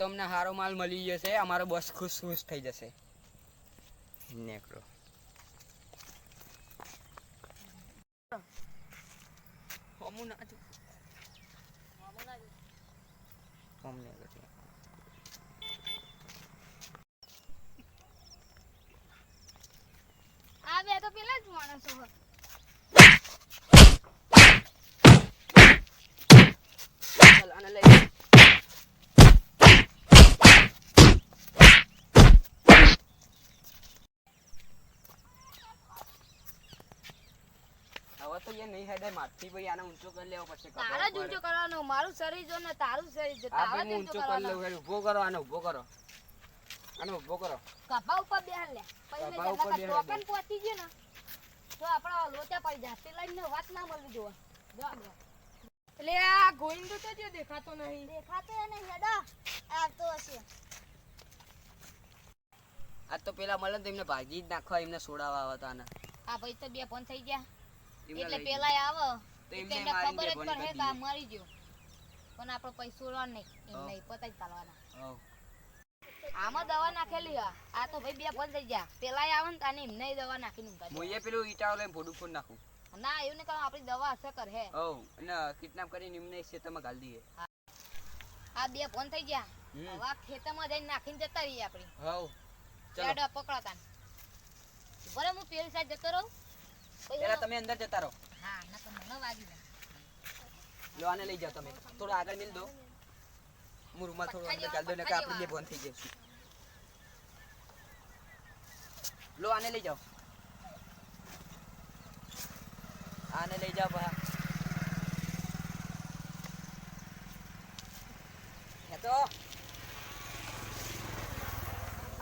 તો અમને સારો માલ મળી જશે, અમારો બસ ખુશ ખુશ થઈ જશે. નેકરો હોમું ના જો હોમ ને ગયો આ બે તો પેલા જ માણસો હો. ચાલ આને લઈ હવે તો એ નહીં હેડે મારથી ભાઈ આને ઊંચો કરી લેવો પડશે. તારા જ ઊંચો કરવાનો, મારું શરીર જો ને તારું શરીર જો, આ તારા જ હું ઊંચો ઊંચો કરી કરવાનો. લઉં હેડ ઊભો કરો આને ઊભો કરો આને ઊભો કરો કપા ઉપર બેહન લે પછી કપા ઉપર બેહન લે. ટોકન પહોંચી ગયો ને તો આપડા લોચા પડી જાય તે લઈને વાત ના મળવી જોવા જો એટલે આ ગોવિંદો તો જે દેખાતો નહીં એને હેડા આવતો હશે. આ તો પેલા મળે તો એમને ભાગી જ નાખવા, એમને છોડાવવા આવતા ને આ ભાઈ તો બે ફોન થઈ ગયા એમને એટલે લઈ પેલા આવે તો એટલે એમને એમને મારીને ખબર જ બે પડે ભણી કે આ મરી ગયો પણ આપણો પૈસો રો નહીં એમ હા. નહીં પતા જ ચાલવાના. હવ આમાં દવા નાખેલી આ તો ભાઈ બે ફોન થઈ ગયા પેલા આવે ને તાને એમને દવા નાખીને ઊંઘાડી મોઈએ પેલું ઈટાઓ લઈને ફોડું ફોડ નાખું. ના એવું નહીં કરવાનું, આપણી દવા અસર કરે હે. હવ અને કિડનેપ કરીને એમને ખેતરમાં ગાલી દઈએ. આ બે ફોન થઈ ગયા હમ. હવે આ ખેતરમાં જઈને નાખીને જતા રહીએ આપણે હવ ચલો ચેડો પકડતા બરે હું પેલી સાઈડ જતો રહું પછી પેલા તમે અંદર જતા રહો. હા નકર મને વાગી જાય. લો આને લઈ જાઓ તમે થોડો આગળ મિલ દો, હું રૂમાલ થોડો અંદર ગાલ દો ને કે આપણે બે બંધ થઈ જઈશું. લો આને લઈ જાઓ, આને લઈ જાઓ બા હે તો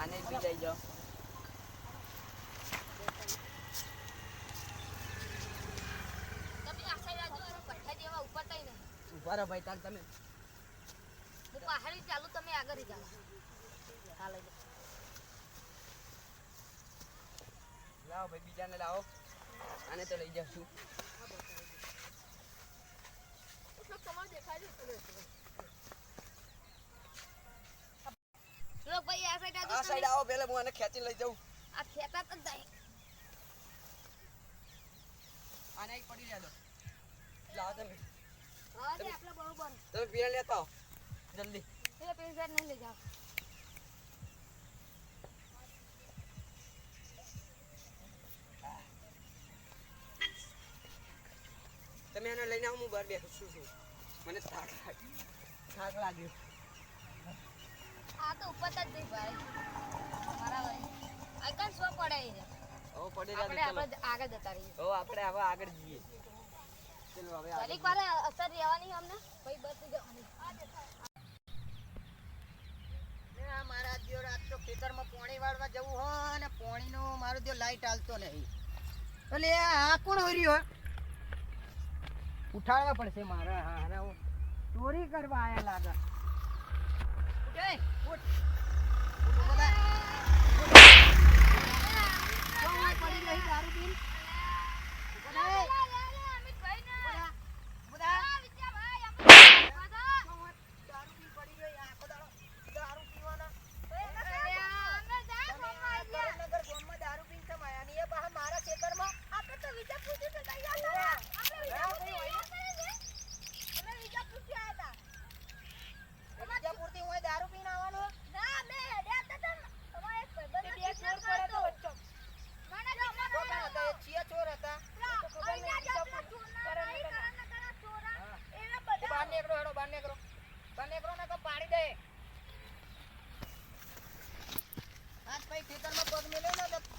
આને બી લઈ જાઓ. તમે આ સાઈડ આજુ પઠ્ઠા જેવા ઉપર તઈ ને ઉભા રહો ભાઈ તાર તમે હું પહાડી ચાલુ તમે આગળ ચાલો ચાલો લાવો ભાઈ બીજાને લાવો, આને તો લઈ જાશું. લોક ભાઈ આ સાઈડ આ સાઈડ આવો, પેલા હું આને ખેંચી લઈ જાઉં. આ ખેતા તો જાય આને એક પડી રહ્યા દો. લાવો તમે હા દે આપણે બરોબર તમે પીણા લેતા આવો જલ્દી. એ પેલી સાઈડ નહીં લઈ જાઓ. તમે એને લઈને આવો, હું બહાર બેસું છું. મને થાક લાગ્યો. આ તો ઉપર જ જઈ ભાઈ મારા ભાઈ આઈકન સો પડે છે. હવે પડી આપણે રહ્યા આપણે આગળ જતા રહીએ. હવે આપણે હવે આગળ જઈએ. ચલો હવે આગળ ઘડીક વારે અસર રહેવાની અમને પછી બસ જવાની. આ મારા જો રાત તો ખેતરમાં પાણી વાળવા જવું હોય અને પાણીનો મારો જો લાઈટ હાલતો નહીં એટલે આ કોણ હર્યો ઉઠાડવા પડશે મારે. હા અરે ચોરી કરવા આયા લાગે. ઉઠે ઉઠ ઉઠો બધા પડી રહી દારૂ પીન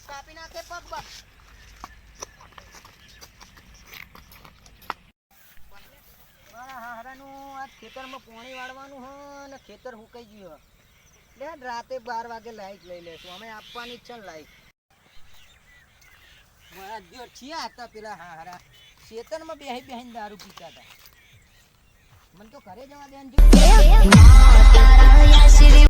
કાપી નાખે પગ બગ. મારા હારાનું આ ખેતરમાં પાણી વાળવાનું હોય ને ખેતર સુકાઈ ગયું હોય લે રાતે 12 વાગે લાઈટ લઈ લેશું અમે આપવાની જ છે ને લાઈટ. મારા જો છીએ હતા પેલા હારા ખેતરમાં બેહીને દારૂ પીતા હતા. મને તો ઘરે જવા દે.